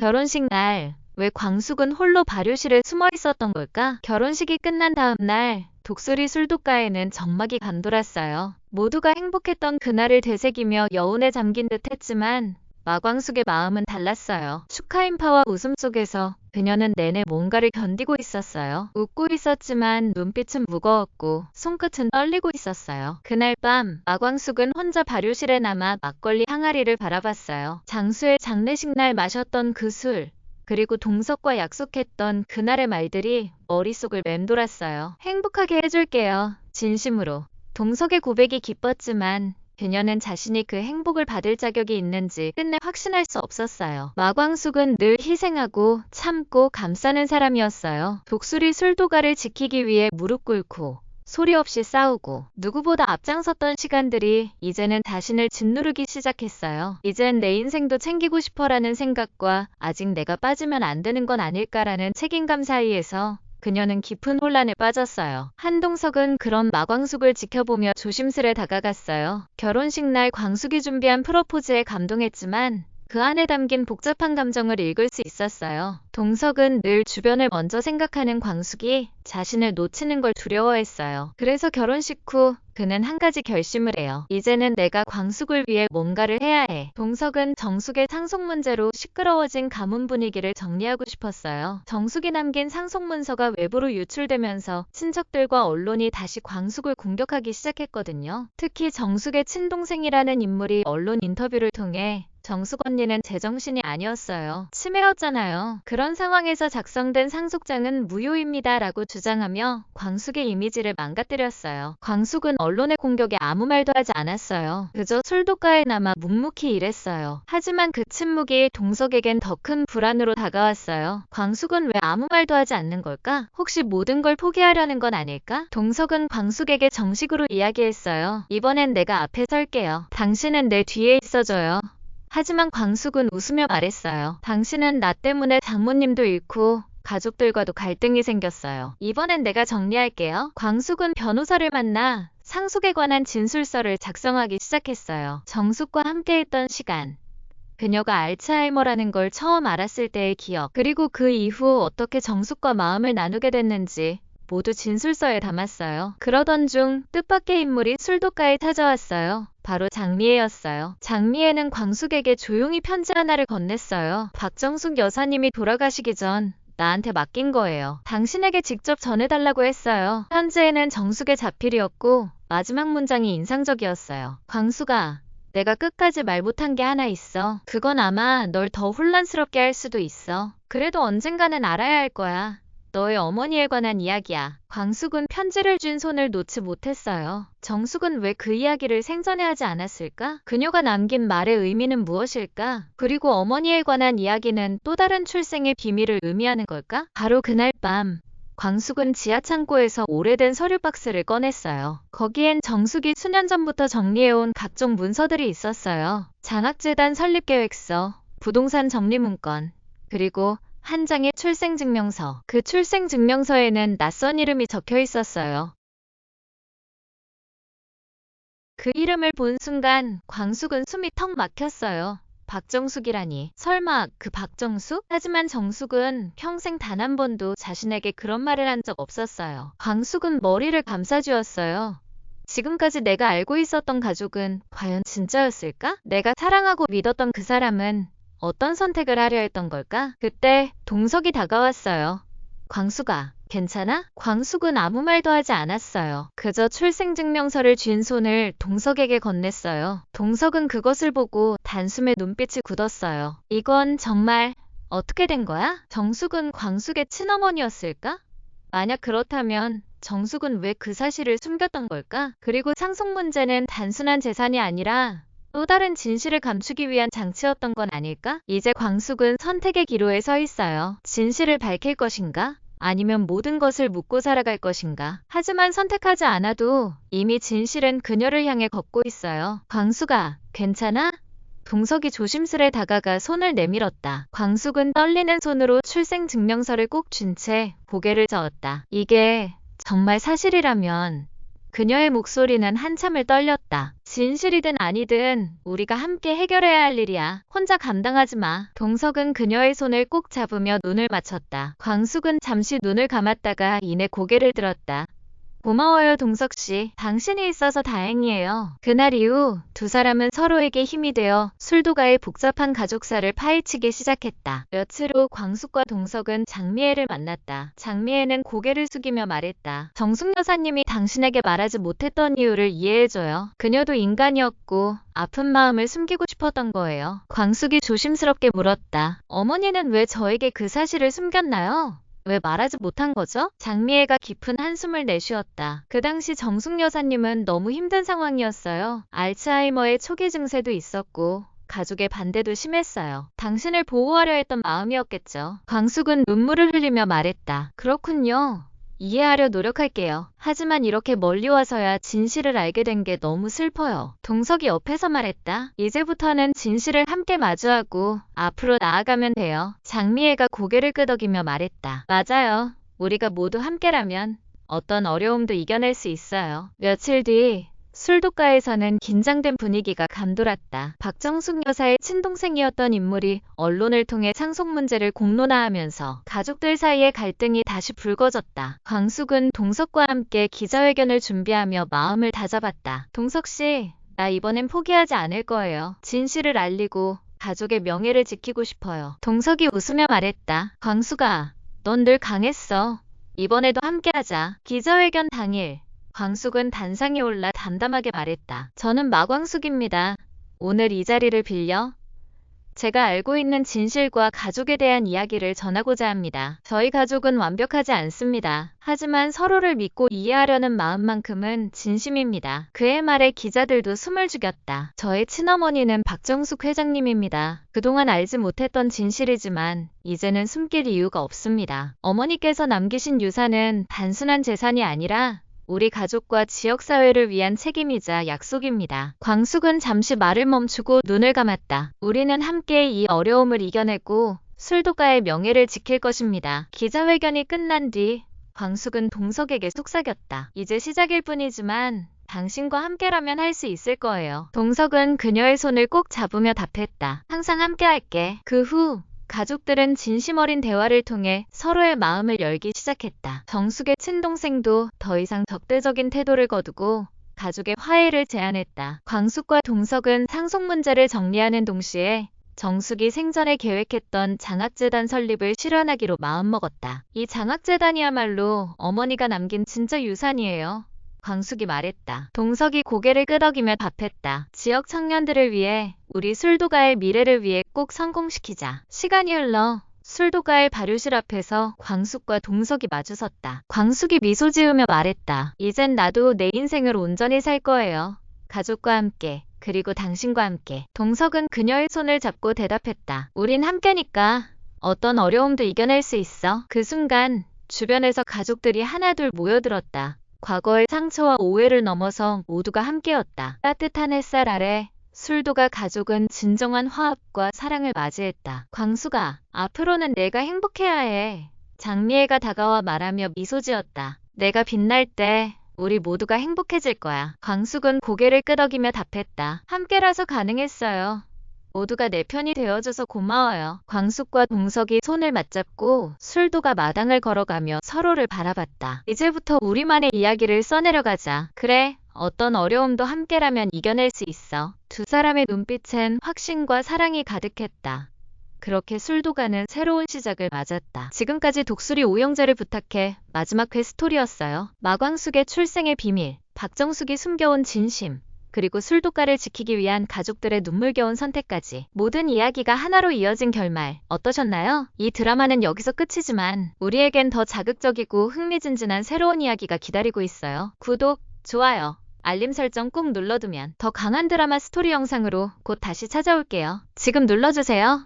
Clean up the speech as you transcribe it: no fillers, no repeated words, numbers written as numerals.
결혼식 날, 왜 광숙은 홀로 발효실에 숨어 있었던 걸까? 결혼식이 끝난 다음 날, 독수리 술독가에는 정막이 감돌았어요. 모두가 행복했던 그날을 되새기며 여운에 잠긴 듯 했지만 마광숙의 마음은 달랐어요. 축하 인파와 웃음 속에서 그녀는 내내 뭔가를 견디고 있었어요. 웃고 있었지만 눈빛은 무거웠고 손끝은 떨리고 있었어요. 그날 밤 마광숙은 혼자 발효실에 남아 막걸리 항아리를 바라봤어요. 장수의 장례식 날 마셨던 그 술, 그리고 동석과 약속했던 그날의 말들이 머릿속을 맴돌았어요. 행복하게 해줄게요. 진심으로. 동석의 고백이 기뻤지만 그녀는 자신이 그 행복을 받을 자격이 있는지 끝내 확신할 수 없었어요. 마광숙은 늘 희생하고 참고 감싸는 사람이었어요. 독수리 술도가를 지키기 위해 무릎 꿇고 소리 없이 싸우고 누구보다 앞장섰던 시간들이 이제는 자신을 짓누르기 시작했어요. 이젠 내 인생도 챙기고 싶어라는 생각과 아직 내가 빠지면 안 되는 건 아닐까라는 책임감 사이에서 그녀는 깊은 혼란에 빠졌어요. 한동석은 그런 마광숙을 지켜보며 조심스레 다가갔어요. 결혼식 날 광숙이 준비한 프로포즈에 감동했지만 그 안에 담긴 복잡한 감정을 읽을 수 있었어요. 동석은 늘 주변을 먼저 생각하는 광숙이 자신을 놓치는 걸 두려워했어요. 그래서 결혼식 후 그는 한 가지 결심을 해요. 이제는 내가 광숙을 위해 뭔가를 해야 해. 동석은 정숙의 상속 문제로 시끄러워진 가문 분위기를 정리하고 싶었어요. 정숙이 남긴 상속 문서가 외부로 유출되면서 친척들과 언론이 다시 광숙을 공격하기 시작했거든요. 특히 정숙의 친동생이라는 인물이 언론 인터뷰를 통해 정숙 언니는 제정신이 아니었어요. 치매였잖아요. 그런 상황에서 작성된 상속장은 무효입니다 라고 주장하며 광숙의 이미지를 망가뜨렸어요. 광숙은 언론의 공격에 아무 말도 하지 않았어요. 그저 술독가에 남아 묵묵히 일했어요. 하지만 그 침묵이 동석에겐 더 큰 불안으로 다가왔어요. 광숙은 왜 아무 말도 하지 않는 걸까? 혹시 모든 걸 포기하려는 건 아닐까? 동석은 광숙에게 정식으로 이야기했어요. 이번엔 내가 앞에 설게요. 당신은 내 뒤에 있어줘요. 하지만 광숙은 웃으며 말했어요. 당신은 나 때문에 장모님도 잃고 가족들과도 갈등이 생겼어요. 이번엔 내가 정리할게요. 광숙은 변호사를 만나 상속에 관한 진술서를 작성하기 시작했어요. 정숙과 함께했던 시간, 그녀가 알츠하이머라는 걸 처음 알았을 때의 기억, 그리고 그 이후 어떻게 정숙과 마음을 나누게 됐는지 모두 진술서에 담았어요. 그러던 중 뜻밖의 인물이 술독가에 찾아왔어요. 바로 장미애였어요. 장미애는 광숙에게 조용히 편지 하나를 건넸어요. 박정숙 여사님이 돌아가시기 전 나한테 맡긴 거예요. 당신에게 직접 전해달라고 했어요. 편지에는 정숙의 자필이었고 마지막 문장이 인상적이었어요. 광숙아, 내가 끝까지 말 못한 게 하나 있어. 그건 아마 널 더 혼란스럽게 할 수도 있어. 그래도 언젠가는 알아야 할 거야. 너의 어머니에 관한 이야기야. 광숙은 편지를 쥔 손을 놓지 못했어요. 정숙은 왜 그 이야기를 생전에 하지 않았을까? 그녀가 남긴 말의 의미는 무엇일까? 그리고 어머니에 관한 이야기는 또 다른 출생의 비밀을 의미하는 걸까? 바로 그날 밤 광숙은 지하창고에서 오래된 서류 박스를 꺼냈어요. 거기엔 정숙이 수년 전부터 정리해온 각종 문서들이 있었어요. 장학재단 설립계획서, 부동산 정리문건, 그리고 한 장의 출생증명서. 그 출생증명서에는 낯선 이름이 적혀 있었어요. 그 이름을 본 순간 광숙은 숨이 턱 막혔어요. 박정숙이라니. 설마 그 박정숙? 하지만 정숙은 평생 단 한 번도 자신에게 그런 말을 한 적 없었어요. 광숙은 머리를 감싸주었어요. 지금까지 내가 알고 있었던 가족은 과연 진짜였을까? 내가 사랑하고 믿었던 그 사람은 어떤 선택을 하려 했던 걸까? 그때 동석이 다가왔어요. 광숙아, 괜찮아? 광숙은 아무 말도 하지 않았어요. 그저 출생증명서를 쥔 손을 동석에게 건넸어요. 동석은 그것을 보고 단숨에 눈빛이 굳었어요. 이건 정말 어떻게 된 거야? 정숙은 광숙의 친어머니였을까? 만약 그렇다면 정숙은 왜 그 사실을 숨겼던 걸까? 그리고 상속 문제는 단순한 재산이 아니라 또 다른 진실을 감추기 위한 장치였던 건 아닐까? 이제 광숙은 선택의 기로에 서 있어요. 진실을 밝힐 것인가? 아니면 모든 것을 묻고 살아갈 것인가? 하지만 선택하지 않아도 이미 진실은 그녀를 향해 걷고 있어요. 광숙아, 괜찮아? 동석이 조심스레 다가가 손을 내밀었다. 광숙은 떨리는 손으로 출생증명서를 꼭 쥔 채 고개를 저었다. 이게 정말 사실이라면 그녀의 목소리는 한참을 떨렸다. 진실이든 아니든 우리가 함께 해결해야 할 일이야. 혼자 감당하지 마. 동석은 그녀의 손을 꼭 잡으며 눈을 맞췄다. 광숙은 잠시 눈을 감았다가 이내 고개를 들었다. 고마워요, 동석씨. 당신이 있어서 다행이에요. 그날 이후 두 사람은 서로에게 힘이 되어 술도가의 복잡한 가족사를 파헤치기 시작했다. 며칠 후 광숙과 동석은 장미애를 만났다. 장미애는 고개를 숙이며 말했다. 정숙 여사님이 당신에게 말하지 못했던 이유를 이해해줘요. 그녀도 인간이었고 아픈 마음을 숨기고 싶었던 거예요. 광숙이 조심스럽게 물었다. 어머니는 왜 저에게 그 사실을 숨겼나요? 왜 말하지 못한 거죠? 장미애가 깊은 한숨을 내쉬었다. 그 당시 정숙 여사님은 너무 힘든 상황이었어요. 알츠하이머의 초기 증세도 있었고 가족의 반대도 심했어요. 당신을 보호하려 했던 마음이었겠죠. 광숙은 눈물을 흘리며 말했다. 그렇군요. 이해하려 노력할게요. 하지만 이렇게 멀리 와서야 진실을 알게 된 게 너무 슬퍼요. 동석이 옆에서 말했다. 이제부터는 진실을 함께 마주하고 앞으로 나아가면 돼요. 장미애가 고개를 끄덕이며 말했다. 맞아요. 우리가 모두 함께라면 어떤 어려움도 이겨낼 수 있어요. 며칠 뒤 술독가에서는 긴장된 분위기가 감돌았다. 박정숙 여사의 친동생이었던 인물이 언론을 통해 상속 문제를 공론화하면서 가족들 사이의 갈등이 다시 불거졌다. 광숙은 동석과 함께 기자회견을 준비하며 마음을 다잡았다. 동석씨, 나 이번엔 포기하지 않을 거예요. 진실을 알리고 가족의 명예를 지키고 싶어요. 동석이 웃으며 말했다. 광숙아, 넌 늘 강했어. 이번에도 함께하자. 기자회견 당일 광숙은 단상에 올라 담담하게 말했다. 저는 마광숙입니다. 오늘 이 자리를 빌려 제가 알고 있는 진실과 가족에 대한 이야기를 전하고자 합니다. 저희 가족은 완벽하지 않습니다. 하지만 서로를 믿고 이해하려는 마음만큼은 진심입니다. 그의 말에 기자들도 숨을 죽였다. 저의 친어머니는 박정숙 회장님입니다. 그동안 알지 못했던 진실이지만 이제는 숨길 이유가 없습니다. 어머니께서 남기신 유산은 단순한 재산이 아니라 우리 가족과 지역사회를 위한 책임이자 약속입니다. 광숙은 잠시 말을 멈추고 눈을 감았다. 우리는 함께 이 어려움을 이겨내고 술독가의 명예를 지킬 것입니다. 기자회견이 끝난 뒤 광숙은 동석에게 속삭였다. 이제 시작일 뿐이지만 당신과 함께라면 할 수 있을 거예요. 동석은 그녀의 손을 꼭 잡으며 답했다. 항상 함께할게. 그 후 가족들은 진심 어린 대화를 통해 서로의 마음을 열기 시작했다. 정숙의 친동생도 더 이상 적대적인 태도를 거두고 가족의 화해를 제안했다. 광숙과 동석은 상속 문제를 정리하는 동시에 정숙이 생전에 계획했던 장학재단 설립을 실현하기로 마음먹었다. 이 장학재단이야말로 어머니가 남긴 진짜 유산이에요. 광숙이 말했다. 동석이 고개를 끄덕이며 답했다. 지역 청년들을 위해 우리 술도가의 미래를 위해 꼭 성공시키자. 시간이 흘러 술도가의 발효실 앞에서 광숙과 동석이 마주섰다. 광숙이 미소 지으며 말했다. 이젠 나도 내 인생을 온전히 살 거예요. 가족과 함께, 그리고 당신과 함께. 동석은 그녀의 손을 잡고 대답했다. 우린 함께니까 어떤 어려움도 이겨낼 수 있어. 그 순간 주변에서 가족들이 하나둘 모여들었다. 과거의 상처와 오해를 넘어서 모두가 함께였다. 따뜻한 햇살 아래 술도가 가족은 진정한 화합과 사랑을 맞이했다. 광숙아, 앞으로는 내가 행복해야 해. 장미애가 다가와 말하며 미소 지었다. 내가 빛날 때 우리 모두가 행복해질 거야. 광숙은 고개를 끄덕이며 답했다. 함께라서 가능했어요. 모두가 내 편이 되어줘서 고마워요. 광숙과 동석이 손을 맞잡고 술도가 마당을 걸어가며 서로를 바라봤다. 이제부터 우리만의 이야기를 써내려가자. 그래, 어떤 어려움도 함께라면 이겨낼 수 있어. 두 사람의 눈빛엔 확신과 사랑이 가득했다. 그렇게 술도가는 새로운 시작을 맞았다. 지금까지 독수리 오영재를 부탁해 마지막 회 스토리였어요. 마광숙의 출생의 비밀, 박정숙이 숨겨온 진심, 그리고 술독가를 지키기 위한 가족들의 눈물겨운 선택까지 모든 이야기가 하나로 이어진 결말 어떠셨나요? 이 드라마는 여기서 끝이지만 우리에겐 더 자극적이고 흥미진진한 새로운 이야기가 기다리고 있어요. 구독, 좋아요, 알림 설정 꾹 눌러두면 더 강한 드라마 스토리 영상으로 곧 다시 찾아올게요. 지금 눌러주세요.